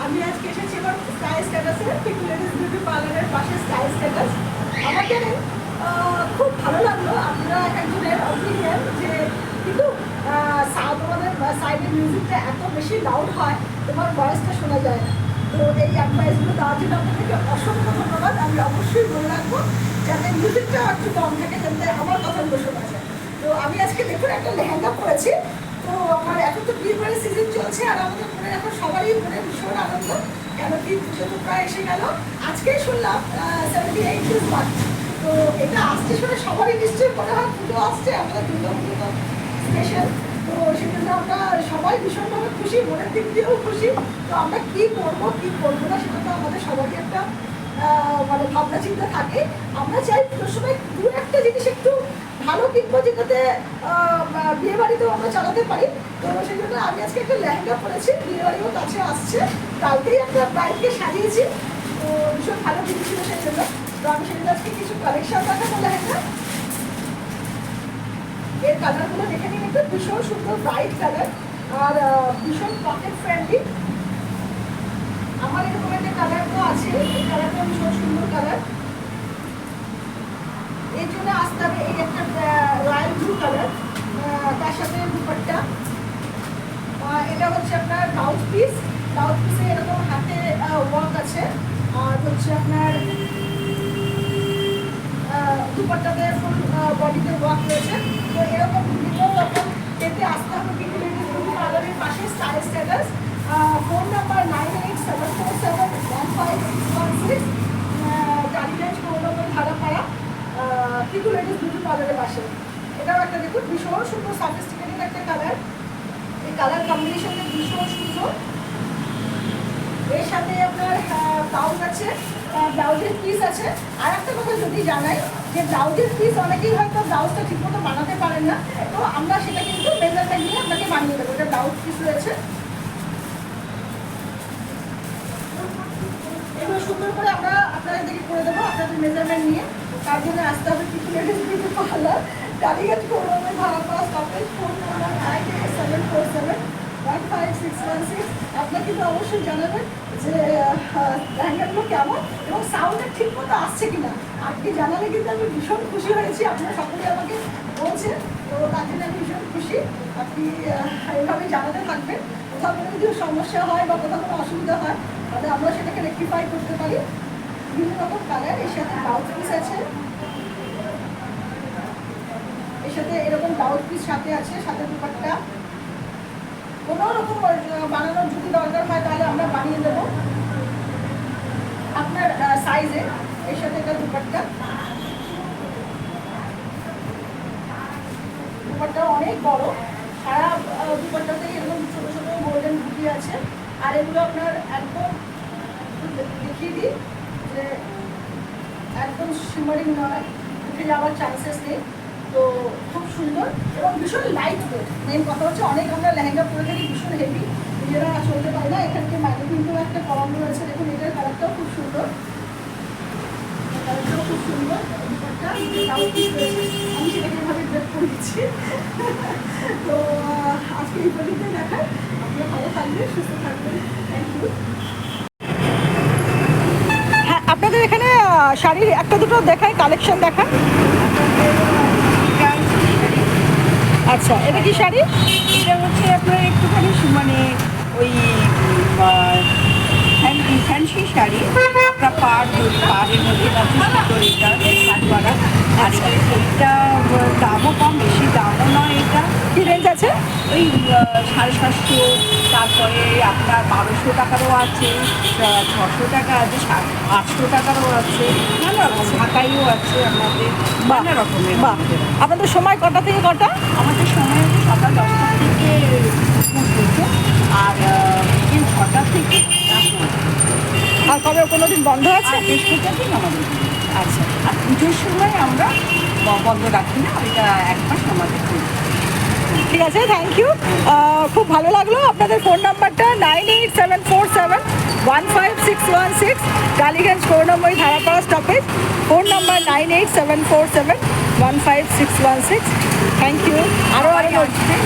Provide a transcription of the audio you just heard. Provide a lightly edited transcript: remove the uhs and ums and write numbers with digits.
আমি আজকে এসেছি আমার স্কাই স্ট্যাটাসে, পিকু লেডিস বিউটি পার্লারের পাশে স্কাই স্ট্যাটাস। আমাকে খুব ভালো লাগলো আপনারা এক একজনের অপিনিয়ন যে কিন্তু তোমাদের সাইডের মিউজিকটা এত বেশি লাউড হয়, তোমার ভয়েসটা শোনা যায় না। তো এই অ্যাডভাইসগুলো দেওয়ার জন্য আপনাদেরকে অসংখ্য ধন্যবাদ। আমি অবশ্যই বলে রাখবো যাতে মিউজিকটা একটু কম থাকে, যাতে আমার কথাগুলো শোনা যায়। তো আমি আজকে দেখুন একটা লেহেঙ্গা পরেছি। তো আমার এখন তো বিয়েবাড়ির সিজন চলছে, আর আমাদের মনে এখন সবারই মনে ভীষণ আনন্দ, কেন কি পুজো তো প্রায় এসে গেল। আজকেই শুনলাম 78 days বাকি। তো এটা আসছে শুনে সবারই নিশ্চয়ই মনে হয় পুজো আসছে, আমাদের দুর্গা পুজো তো স্পেশাল। তো সেজন্য আমরা সবাই ভীষণভাবে খুশি, মনের দিক দিয়েও খুশি। তো আমরা কী করবো কী করবো না সেটা তো আমাদের সবারই একটা মানে ভাবনা চিন্তা থাকে। আমরা চাই পুজোর সময় দু একটা জিনিস একটু ভালো কিনবো, যেটাতে বিয়ে বাড়িতেও আমরা চালাতে পারি। তো সেই জন্য আমি আজকে একটা লেহেঙ্গা পরেছি, বিয়ে বাড়িও কাছে আসছে, কালকেই একটা ব্রাইডকে সাজিয়েছি। তো ভীষণ ভালো জিনিস ছিল সেই জন্য। তো আমি সেজন্য আজকে কিছু কালেকশন দেখাবো লেহেঙ্গা। এর কালারগুলো দেখে নিন একটু, ভীষণ সুন্দর ব্রাইট কালার আর ভীষণ পকেট ফ্রেন্ডলি। আমার এরকম একটা কালার তো আছে, এই কালারটা ভীষণ সুন্দর কালার। এর জন্য আসতে হবে এই একটা রয়্যাল ব্লু কালার, তার সাথে দুপাট্টা। এটা হচ্ছে আপনার ব্লাউজ পিস, ব্লাউজ পিসে এরকম হাতে ওয়ার্ক আছে, আর হচ্ছে আপনার দুপাট্টাতে ফুল বডিতে ওয়ার্ক রয়েছে। তো এরকম বিভিন্ন রকম পেতে আসতে হবে পিকু লেডিস বিউটি পার্লারের পাশে sky status. Phone number 9874715616, Tollygunge Gouraban Dharapara, Piku ladies beauty পার্লারের পাশে। এটাও একটা দেখুন ভীষণ সুন্দর সফিস্টিকেটেড একটা কালার। এই কালার কম্বিনেশনটা ভীষণ সুন্দর। এর সাথে আপনার ব্লাউজ আছে, ব্লাউজের পিস আছে। আর একটা কথা যদি জানাই যে ব্লাউজের পিস অনেকেই হয়তো ব্লাউজটা ঠিকমতো বানাতে পারেন না, তো আমরা সেটা কিন্তু মেজারমেন্ট নিয়ে আপনাকে বানিয়ে দেবো। এটা ব্লাউজ পিস রয়েছে, এগুলো সুন্দর করে আমরা আপনাদেরকে করে দেবো আপনাদের মেজারমেন্ট নিয়ে। তার জন্য আসতে হবে Piku ladies beauty parlour, Tollygunge Gouraban Dharapara, stoppage. Phone number 9874715616। আপনারা কিন্তু অবশ্যই জানাবেন যে লেহেঙ্গাগুলো কেমন এবং সাউন্ডটা ঠিক মতো আসছে কিনা। আপনি জানালে কিন্তু আমি ভীষণ খুশি হয়েছি, আপনারা সকলেই আমাকে বলছেন। তো তার জন্য আমি ভীষণ খুশি। আপনি এইভাবেই জানাতে থাকবেন, কোথাও কোনো যদি সমস্যা হয় বা কোথাও কোনো অসুবিধা হয় তাহলে আমরা সেটাকে রেকটিফাই করতে পারি। বিভিন্ন রকম কালার, এর সাথে ব্লাউজ পিস আছে, এর সাথে এরকম ব্লাউজ পিস সাথে আছে, সাথে দুপাট্টা। কোনো রকম বানানোর যদি দরকার হয় তাহলে আমরা বানিয়ে দেবো আপনার সাইজে। এর সাথে একটা দুপাট্টা, দুপাট্টা অনেক বড়, সারা দুপাট্টাতে এরকম ছোটো ছোটো গোল্ডেন বুটি আছে। আর এগুলো আপনার একদম দেখিয়ে দিই যে একদম শিমারিং নয়, উঠে যাওয়ার চান্সেস নেই। তো খুব সুন্দর এবং ভীষণ লাইট ওয়েট। মেন কথা হচ্ছে অনেক আমরা লেহেঙ্গা পরে থাকি ভীষণ হেভি, নিজেরা চলতে পারি না। এখানকে ম্যানেজিংটাও একটা করানো রয়েছে, দেখুন এটার কালারটাও খুব সুন্দর, কালারটাও খুব সুন্দর। আমি সেটাকে এভাবে ড্রেস করে দিচ্ছি। তো আজকে এই পর্যন্তই দেখায়। আপনারা ভালো থাকবেন, সুস্থ থাকবেন। Thank you. হ্যাঁ, আপনাদের এখানে শাড়ির একটা দুটো দেখায়, কালেকশন দেখায়। আচ্ছা, এটা কি শাড়ি? এটা হচ্ছে আপনার একটুখানি মানে ওই ফ্যান্সি শাড়ি, আপনার পাড়ের মধ্যে আছে সুন্দর, এটা কাজ করা। আর এটা দামও কম, বেশি দামও নয়। এটা কি রেঞ্জ আছে? ওই 750, তারপরে আপনার 1200 টাকারও আছে, 600 টাকা আছে, 800 টাকারও আছে, নানা রকম। ঢাকাইও আছে আমাদের, নানা রকমের। বাহ, আপনাদের সময় কটা থেকে কটা? আমাদের সময় হচ্ছে সকাল 10টা থেকে পুজো, আর বিকেল 6টা থেকে রাত। আর কবে কোনো দিন বন্ধ আছে? বৃহস্পতিবার দিন আমাদের। আচ্ছা, আর পুজোর সময় আমরা বন্ধ রাখি না, ওইটা এক মাস আমাদের। ঠিক আছে, থ্যাংক ইউ। খুব ভালো লাগলো। আপনাদের ফোন নাম্বারটা 9874715616, Tollygunge Gouraban Dharapara stoppage. Phone number 9874715616। Thank you. আরও আসবে।